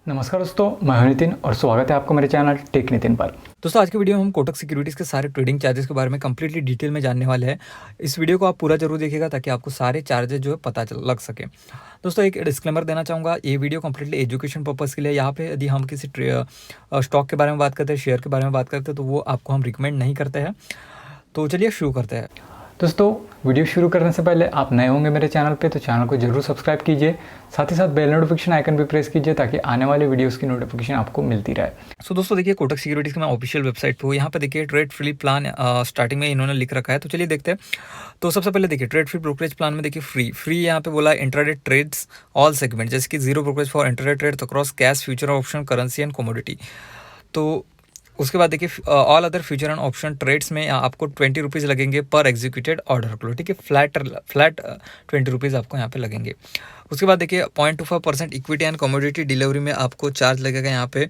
नमस्कार दोस्तों, मैं हूं नितिन और स्वागत है आपका मेरे चैनल टेक नितिन पर। दोस्तों आज की वीडियो में हम कोटक सिक्योरिटीज़ के सारे ट्रेडिंग चार्जेस के बारे में कंप्लीटली डिटेल में जानने वाले हैं। इस वीडियो को आप पूरा जरूर देखिएगा ताकि आपको सारे चार्जेस जो है पता लग सके। दोस्तों एक डिस्क्लेमर देना चाहूँगा, ये वीडियो कंप्लीटली एजुकेशन पर्पज़ के लिए। यहाँ पे यदि हम किसी स्टॉक के बारे में बात करते हैं, शेयर के बारे में बात करते हैं, तो वो आपको हम रिकमेंड नहीं करते हैं। तो चलिए शुरू करते हैं। दोस्तों वीडियो शुरू करने से पहले आप नए होंगे मेरे चैनल पे तो चैनल को जरूर सब्सक्राइब कीजिए, साथ ही साथ बेल नोटिफिकेशन आइकन भी प्रेस कीजिए ताकि आने वाले वीडियोस की नोटिफिकेशन आपको मिलती रहे। दोस्तों देखिए, कोटक सिक्योरिटीज़ के मैं ऑफिशियल वेबसाइट पे हूँ। यहाँ पे देखिए ट्रेड फ्री प्लान स्टार्टिंग में इन्होंने लिख रखा है, तो चलिए देखते हैं। तो सबसे पहले देखिए ट्रेड फ्री ब्रोकरेज प्लान में देखिए फ्री यहाँ पे बोला इंट्राडे ट्रेड्स ऑल सेगमेंट, जैसे कि zero brokerage for intraday trade across cash, future, option, currency and commodity. तो उसके बाद देखिए all other future and option trades में आपको 20 रुपीज़ लगेंगे पर एग्जीक्यूटेड ऑर्डर को, ठीक है। फ्लैट 20 रुपीज़ आपको यहाँ पे लगेंगे। उसके बाद देखिए 0.25% इक्विटी एंड कमोडिटी डिलीवरी में आपको चार्ज लगेगा। यहाँ पे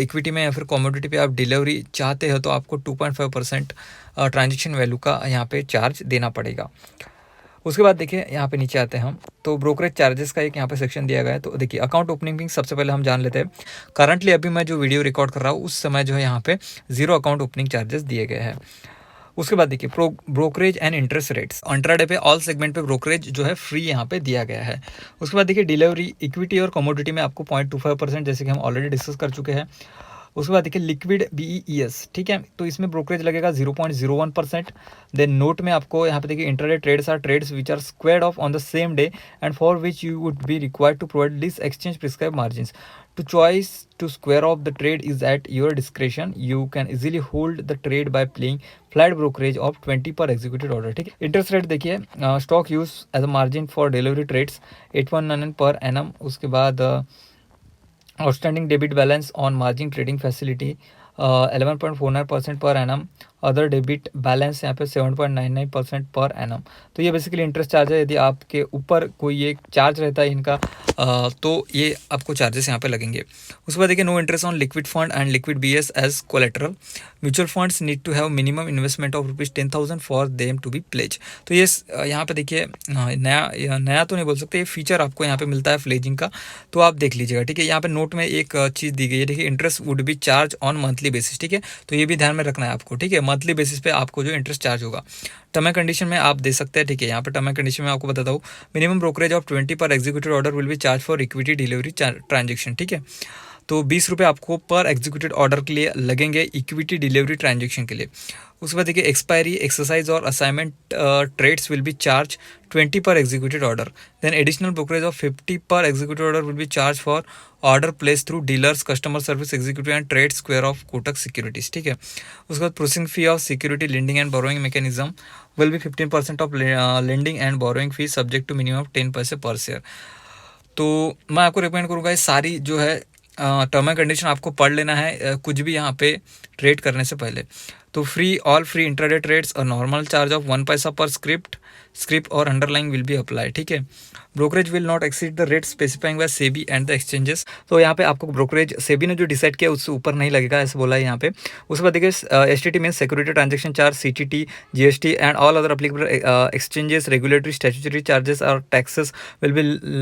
इक्विटी में या फिर कमोडिटी पे आप डिलीवरी चाहते हो तो आपको 2.5% ट्रांजेक्शन वैल्यू का यहाँ पे चार्ज देना पड़ेगा। उसके बाद देखिए यहाँ पे नीचे आते हैं हम, तो ब्रोकरेज चार्जेस का एक यहाँ पे सेक्शन दिया गया है। तो देखिए अकाउंट ओपनिंग भी सबसे पहले हम जान लेते हैं। करंटली अभी मैं जो वीडियो रिकॉर्ड कर रहा हूँ उस समय जो है यहाँ पे जीरो अकाउंट ओपनिंग चार्जेस दिए गए हैं। उसके बाद देखिए brokerage and interest rates intraday पे ऑल सेगमेंट पे ब्रोकरेज जो है फ्री यहाँ पे दिया गया है। उसके बाद देखिए डिलीवरी इक्विटी और कमोडिटी में आपको 0.25%, जैसे कि हम ऑलरेडी डिस्कस कर चुके हैं। उसके बाद देखिए लिक्विड BEES, ठीक है, तो इसमें ब्रोकरेज लगेगा 0.01%। देन नोट में आपको यहाँ पे देखिए intraday trades are trades which are squared off on the same day and for which you would be required to provide this exchange prescribe margins to choice to square off the trade is at your discretion. You can easily hold the trade by paying flat brokerage of 20 per executed order, ठीक है। Interest rate देखिए stock use as a margin for delivery trades 819 per annum. उसके बाद outstanding debit balance on margin trading facility 11.49% per annum. Other debit balance यहाँ पे 7.99% per annum. तो ये basically interest charge है। यदि आपके ऊपर कोई एक चार्ज रहता है इनका तो ये आपको चार्जेस यहाँ पे लगेंगे। उसके बाद देखिए no interest on liquid fund and liquid BS as collateral. Mutual funds need to have minimum investment of ₹10,000 for them to be pledge. तो ये यहाँ पे देखिए नया तो नहीं बोल सकते, ये फीचर आपको यहाँ पे मिलता है फ्लेजिंग का, तो आप देख लीजिएगा, ठीक है। यहाँ पे नोट में एक चीज़ दी गई है, देखिए interest would be charge on monthly basis, ठीक है। तो ये भी ध्यान में रखना है आपको, ठीक है। मंथली बेसिस पे आपको जो इंटरेस्ट चार्ज होगा टर्म एंड कंडीशन में आप दे सकते हैं, ठीक है। यहाँ पे टर्म एंड कंडीशन में आपको बताता हूँ, minimum brokerage of 20 per executed order will be charge for equity delivery transaction, ठीक है। तो 20 रुपये आपको पर एग्जीक्यूटेड ऑर्डर के लिए लगेंगे इक्विटी डिलीवरी ट्रांजेक्शन के लिए। उसके बाद देखिए एक्सपायरी, एक्सरसाइज और assignment trades will be charge 20 per executed order. Then additional brokerage of 50 per executed order will be charge for order place through dealers, customer service executive and trade square off Kotak securities, ठीक है। उसके बाद processing fee of security lending and borrowing mechanism will be 15% of lending and borrowing fee subject to minimum 10 पैसे पर share. तो मैं आपको recommend करूँगा ये सारी जो है टर्म एंड कंडीशन आपको पढ़ लेना है कुछ भी यहाँ पे ट्रेड करने से पहले। तो ऑल फ्री इंट्राडे ट्रेड्स और नॉर्मल चार्ज ऑफ 1 पैसा पर स्क्रिप्ट और अंडरलाइंग विल बी अप्लाई, ठीक है। Brokerage will not exceed the rate specifying by SEBI and the exchanges. तो यहाँ पे आपको ब्रोकरेज सेबी ने जो डिसाइड किया उससे ऊपर नहीं लगेगा, ऐसे बोला है यहाँ पे। उसके बाद देखिए STT mean security transaction charge, CTT, GST and all other applicable exchanges, regulatory, statutory charges और taxes will be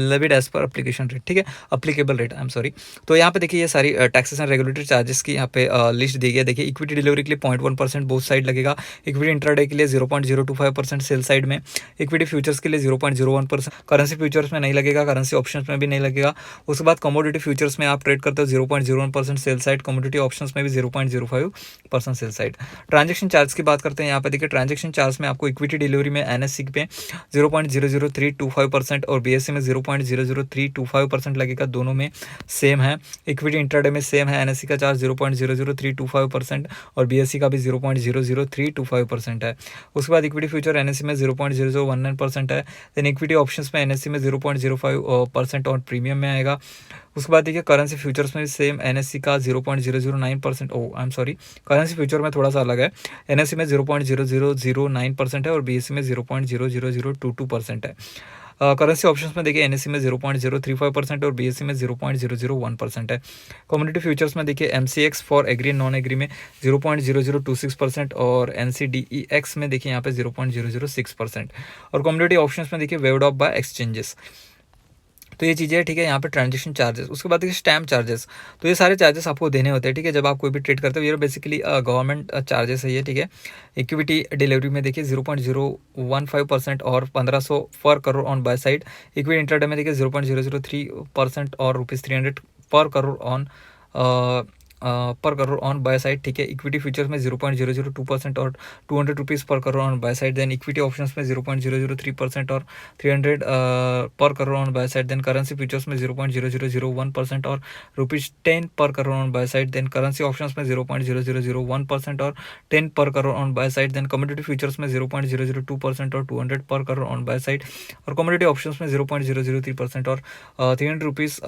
levied as per application rate, ठीक है, applicable rate, I am sorry. तो यहाँ पे देखिए ये सारी टैक्सेस एंड रेगुलेटरी चार्जेस की यहाँ पे लिस्ट दी गई है। देखिए इक्विटी डिलीवरी के लिए 0.1% बोथ साइड लगेगा, इक्विटी इंट्राडे के लिए 0.025% सेल साइड में, इक्विटी फ्यूचर्स के लिए 0.01%, करेंसी फ्यूचर्स में नहीं लगेगा, करेंसी ऑप्शंस में भी नहीं लगेगा। उसके बाद कमोडिटी फ्यूचर्स में आप ट्रेड करते हो 0.01% सेल साइड, कमोडिटी ऑप्शंस में भी 0.05% सेल साइड। ट्रांजेक्शन चार्ज की बात करते हैं, यहाँ पे देखिए ट्रांजेक्शन चार्ज में आपको इक्विटी डिलीवरी में NSE पे 0.00325% और BSE में 0.00325% लगेगा, दोनों में सेम है। इक्विटी इंट्राडे में सेम है, NSE का चार्ज 0.00325% और BSE का भी 0.00325% है। उसके बाद इक्विटी फ्यूचर NSE में 0.0019% है। देन इक्विटी ऑप्शंस में NSE में 0.05% और प्रीमियम में आएगा। उसके बाद देखिए करेंसी फ्यूचर्स में सेम NSE का 0.009%, आई एम सॉरी, करेंसी फ्यूचर में थोड़ा सा अलग है, NSE में 0.0009% है और BSE में 0.00022% है। करेंसी ऑप्शंस में देखिए NSE में 0.035% और BSE में 0.001% है। कम्युनिटी फ्यूचर्स में देखिए MCX for agri non agri में 0.0026% और NCDEX में देखिए यहाँ पे 0.006% और कम्युनिटी ऑप्शंस में देखिए वेव्ड ऑफ बाय एक्सचेंजेस। तो ये चीज़ें है, ठीक है। यहाँ पे ट्रांजेक्शन चार्जेस, उसके बाद देखिए स्टैम्प चार्जेस। तो ये सारे चार्जेस आपको देने होते हैं, ठीक है, जब आप कोई भी ट्रेड करते हो। ये बेसिकली गवर्नमेंट चार्जेस है ये, ठीक है। इक्विटी डिलीवरी में देखिए 0.015% और 1500 पर crore on buy side. Equity intraday में देखिए 0.003% और ₹300 पर करोड़ ऑन पर करोड़ ऑन बाय साइड, ठीक है। इक्विटी फ्यूचर्स में 0.002% और ₹200 per crore on buy side. Then equity options में 0.003% और 300 per crore on buy side. Then currency futures में 0.0001% और ₹10 per crore on buy side. Then currency options में 0.0001% और 10 per crore on buy side. Then commodity futures में 0.002% और 200 per crore on buy side. और commodity options में 0.003% और ₹300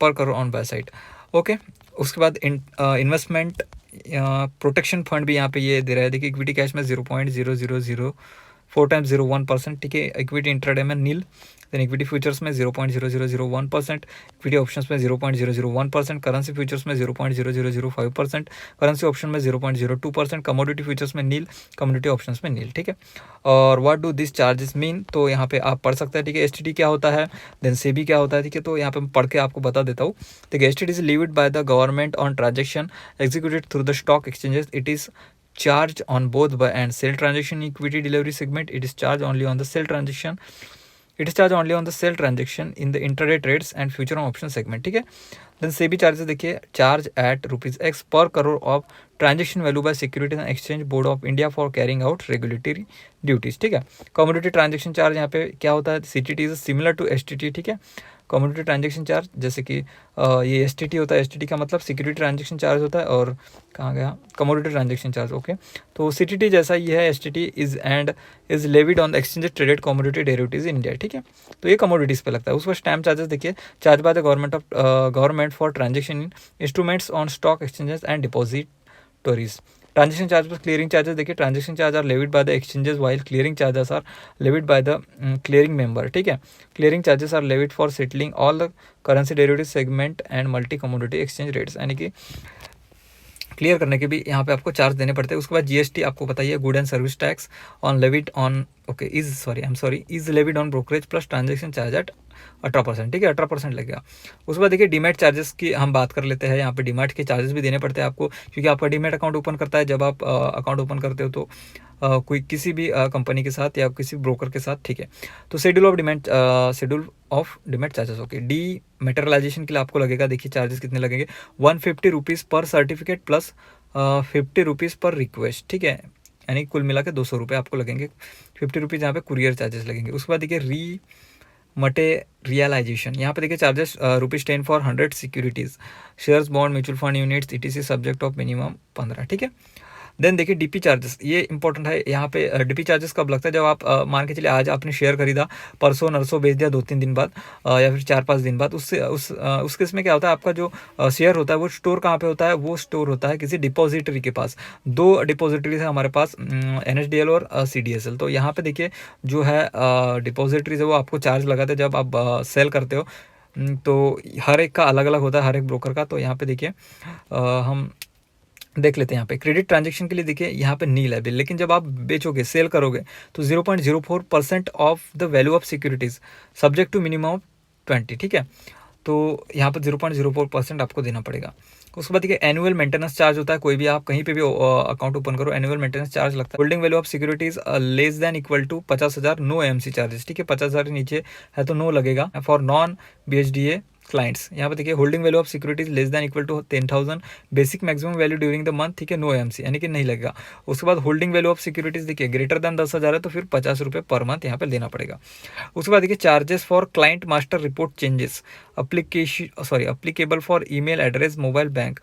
per crore on buy side. Okay, उसके बाद इन्वेस्टमेंट प्रोटेक्शन फंड भी यहाँ पे ये दे रहा है। देखिए इक्विटी कैश में 0.0004 टाइम्स 01%, ठीक है। इक्विटी इंट्राडे में नील। देन इक्विटी फ्यूचर्स में 0.0001%, इक्विटी ऑप्शंस में 0.001%, करेंसी फ्यूचर्स में 0.0005%, करेंसी ऑप्शन में 0.02%, कमोडिटी फ्यूचर्स में नील, कमोडिटी ऑप्शंस में नील, ठीक है। और what do this charges mean, तो यहाँ पे आप पढ़ सकते हैं, ठीक है। एसटीटी क्या होता है, देन सेबी क्या होता है, ठीक है। तो यहाँ पे मैं पढ़ के आपको बता देता हूँ। देखिए STT is levied bye the government on transaction executed through the stock exchanges. It is charged on both buy and sell transaction. Equity delivery segment, it is charged only on the sell transaction. It is charged only on the sell transaction in the intraday trades and future option segment, ठीक है। Then SEBI charges देखिए, charge at ₹X पर crore of transaction value by securities and exchange board of India for carrying out regulatory duties, ठीक है। Commodity transaction charge यहाँ पे क्या होता है, CTT is similar to STT, ठीक है। कमोडिटी ट्रांजेक्शन चार्ज जैसे कि ये एसटीटी होता है, एसटीटी का मतलब सिक्योरिटी ट्रांजेक्शन चार्ज होता है, और कहाँ गया कमोडिटी ट्रांजेक्शन चार्ज, ओके। तो सीटीटी जैसा ही है STT is levied on the exchange traded commodity derivatives in India, ठीक है। तो ये कमोडिटीज पे लगता है। उसका स्टैम्प चार्जेस देखिए, charge by the government for transaction in instruments on stock exchanges and depositories. Transaction charge per clearing charges देखिए, transaction charge are levied by the exchanges while clearing charges are levied by the clearing member, ठीक है। Clearing charges are levied for settling all the currency derivative segment and multi commodity exchange rates, यानी कि clear करने के भी यहाँ पे आपको चार्ज देने पड़ते हैं। उसके बाद जीएसटी आपको बताइए, good and service tax on levied on is levied on brokerage plus transaction charge at 18%, ठीक है। 18% लगेगा। उसके बाद देखिए डीमैट चार्जेस की हम बात कर लेते हैं। यहाँ पे डीमैट के चार्जेस भी देने पड़ते हैं आपको, क्योंकि आपका डीमैट अकाउंट ओपन करता है। जब आप अकाउंट ओपन करते हो तो कोई किसी भी कंपनी के साथ या किसी ब्रोकर के साथ, ठीक है। तो schedule of demat charges, okay. Dematerialisation के लिए आपको लगेगा, देखिए चार्जेस कितने लगेंगे, ₹150 पर सर्टिफिकेट प्लस ₹50 पर रिक्वेस्ट, ठीक है। यानी कुल मिला के ₹200 आपको लगेंगे। ₹50 यहाँ पे कुरियर चार्जेस लगेंगे। उसके बाद देखिए मटेरियलाइजेशन, यहाँ पे देखिए charges ₹10 for 100 securities, shares, bond, mutual fund units, ETC subject of minimum 15, ठीक है। देन देखिए डीपी चार्जेस, ये इंपॉर्टेंट है। यहाँ पे डीपी चार्जेस कब लगता है, जब आप मान के चलिए आज आपने शेयर खरीदा, परसों नरसों बेच दिया 2-3 दिन बाद या फिर 4-5 दिन बाद, उस केस में क्या होता है, आपका जो शेयर होता है वो स्टोर कहाँ पे होता है, वो स्टोर होता है किसी डिपॉजिटरी के पास। 2 डिपॉजिटरीज है हमारे पास, NSDL और CDSL। तो यहाँ पे देखिए जो है डिपॉजिटरीज है वो आपको चार्ज लगाते हैं जब आप सेल करते हो। तो हर एक का अलग अलग होता है, हर एक ब्रोकर का। तो यहाँ पे देखिए हम देख लेते हैं। यहाँ पे क्रेडिट ट्रांजेक्शन के लिए देखिए यहाँ पे नील है बिल, लेकिन जब आप बेचोगे, सेल करोगे, तो 0.04% of the value of securities subject to minimum of 20, ठीक है। तो यहाँ पर 0.04% आपको देना पड़ेगा। उसके बाद देखिए एनुअल मेंटेनेंस चार्ज होता है, कोई भी आप कहीं पे भी अकाउंट ओपन करो, एनुअल मेंटेनेंस चार्ज लगता है। Holding value of securities less than equal to 50,000, no AMC charges, ठीक है। 50,000 के नीचे है तो नो लगेगा। फॉर नॉन BHDA क्लाइंट्स, यहाँ पे देखिए holding value of securities less than equal to 10,000, basic maximum value during the month, ठीक है, नो AMC, यानी कि नहीं लगेगा। उसके बाद होल्डिंग वैल्यू ऑफ सिक्योरिटीज देखिए ग्रेटर देन 10,000 है तो फिर ₹50 पर मंथ यहाँ पे देना पड़ेगा। उसके बाद देखिए charges for client master report changes applicable for email address mobile bank.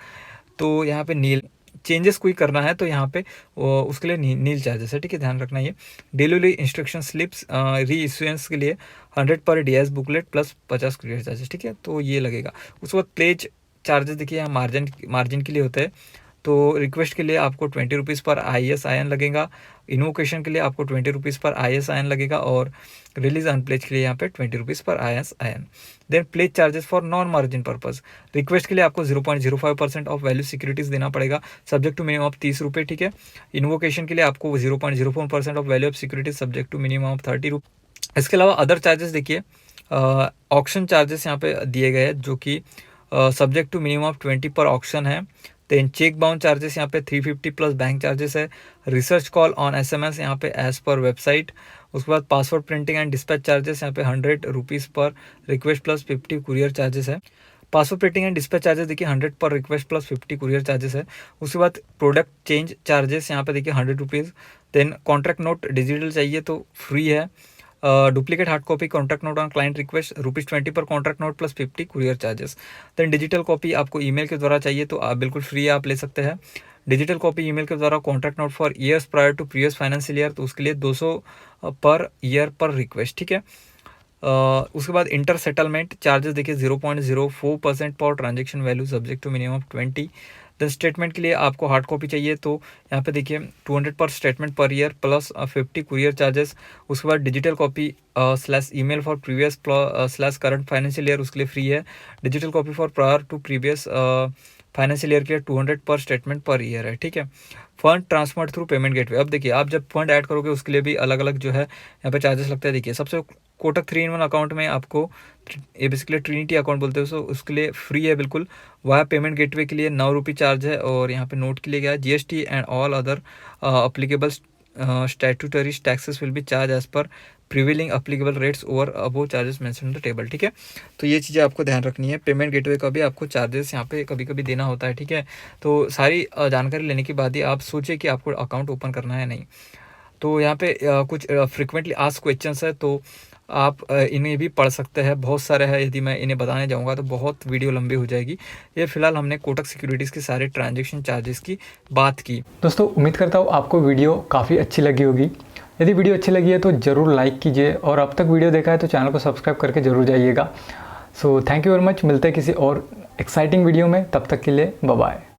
तो यहाँ पे नील चेंजेस कोई करना है तो यहाँ पे उसके लिए नील चार्जेस है, ठीक है, ध्यान रखना। ये डिलीवरी इंस्ट्रक्शन स्लिप्स री इशुएंस के लिए 100 पर DIS booklet plus 50 clear charges, ठीक है, तो ये लगेगा। उसके बाद प्लेज चार्जेस देखिए यहाँ मार्जिन के लिए होते हैं। तो रिक्वेस्ट के लिए आपको ₹20 पर ISIN लगेगा, इन्वोकेशन के लिए आपको ₹20 पर ISIN लगेगा, और रिलीज अनप्लेज के लिए यहाँ पे ₹20 per ISIN। Then pledge charges for non margin purpose, request के लिए आपको 0.05% ऑफ वैल्यू सिक्योरिटीज देना पड़ेगा, सब्जेक्ट टू मिनिमम ऑफ ₹30, ठीक है। इन्वोकेशन के लिए आपको 0.04% of value of securities subject to minimum of ₹30। इसके अलावा अदर चार्जेस देखिए ऑक्शन चार्जेस यहाँ पे दिए गए हैं जो कि सब्जेक्ट टू मिनिमम ऑफ 20 पर ऑक्शन है। देन चेक बाउंड चार्जेस यहाँ पे 350 प्लस बैंक चार्जेस है। रिसर्च कॉल ऑन SMS यहाँ पे एज पर वेबसाइट। उसके बाद password printing and dispatch charges यहाँ पे 100 रुपीज़ पर रिक्वेस्ट प्लस 50 कुरियर चार्जेस है। Password printing and dispatch charges देखिए 100 पर रिक्वेस्ट प्लस 50 कुरियर चार्जेस है। उसके बाद प्रोडक्ट चेंज चार्जेस यहाँ पे देखिए 100 rupees. Then contract note digital चाहिए तो फ्री है। Duplicate hard copy contract note on client request ₹20 per contract note plus 50 courier charges. Then digital copy आपको ईमेल के द्वारा चाहिए तो आप बिल्कुल फ्री आप ले सकते हैं। डिजिटल कॉपी ईमेल के द्वारा contract note for years prior to previous financial year तो उसके लिए 200 पर ईयर पर रिक्वेस्ट, ठीक है। उसके बाद इंटर सेटलमेंट चार्जेस देखिए 0.04% per transaction value subject to minimum 20। Then statement के लिए आपको हार्ड कॉपी चाहिए तो यहाँ पे देखिए 200 पर statement per year plus 50 courier charges. उसके बाद digital copy slash email for previous slash current financial year उसके लिए फ्री है। Digital copy for prior to previous financial year के लिए 200 पर स्टेटमेंट पर ईयर है, ठीक है। Fund transfer through payment gateway, अब देखिए आप जब फंड ऐड करोगे उसके लिए भी अलग अलग जो है यहाँ पे चार्जेस लगता है। देखिए सबसे कोटक 3-in-1 अकाउंट में आपको ये बेसिकली ट्रिनिटी अकाउंट बोलते हैं, सो उसके लिए फ्री है बिल्कुल। वह पेमेंट गेटवे के लिए 9 रुपये चार्ज है। और यहाँ पे नोट के लिए गया है GST and all other applicable statutory taxes will be charge as per prevailing applicable rates over above charges mention the table, ठीक है। तो ये चीज़ें आपको ध्यान रखनी है। पेमेंट गेटवे का भी आपको चार्जेस यहाँ पे कभी कभी देना होता है, ठीक है। तो सारी जानकारी लेने के बाद ही आप सोचिए कि आपको अकाउंट ओपन करना है नहीं। तो यहाँ पे कुछ फ्रिक्वेंटली आस्क्ड क्वेश्चंस है तो आप इन्हें भी पढ़ सकते हैं। बहुत सारे हैं, यदि मैं इन्हें बताने जाऊँगा तो बहुत वीडियो लंबी हो जाएगी। ये फिलहाल हमने कोटक सिक्योरिटीज़ के सारे ट्रांजेक्शन चार्जेस की बात की। दोस्तों उम्मीद करता हूँ आपको वीडियो काफ़ी अच्छी लगी होगी। यदि वीडियो अच्छी लगी है तो ज़रूर लाइक कीजिए और अब तक वीडियो देखा है तो चैनल को सब्सक्राइब करके ज़रूर जाइएगा। So thank you very much. मिलते हैं किसी और एक्साइटिंग वीडियो में, तब तक के लिए बाय बाय।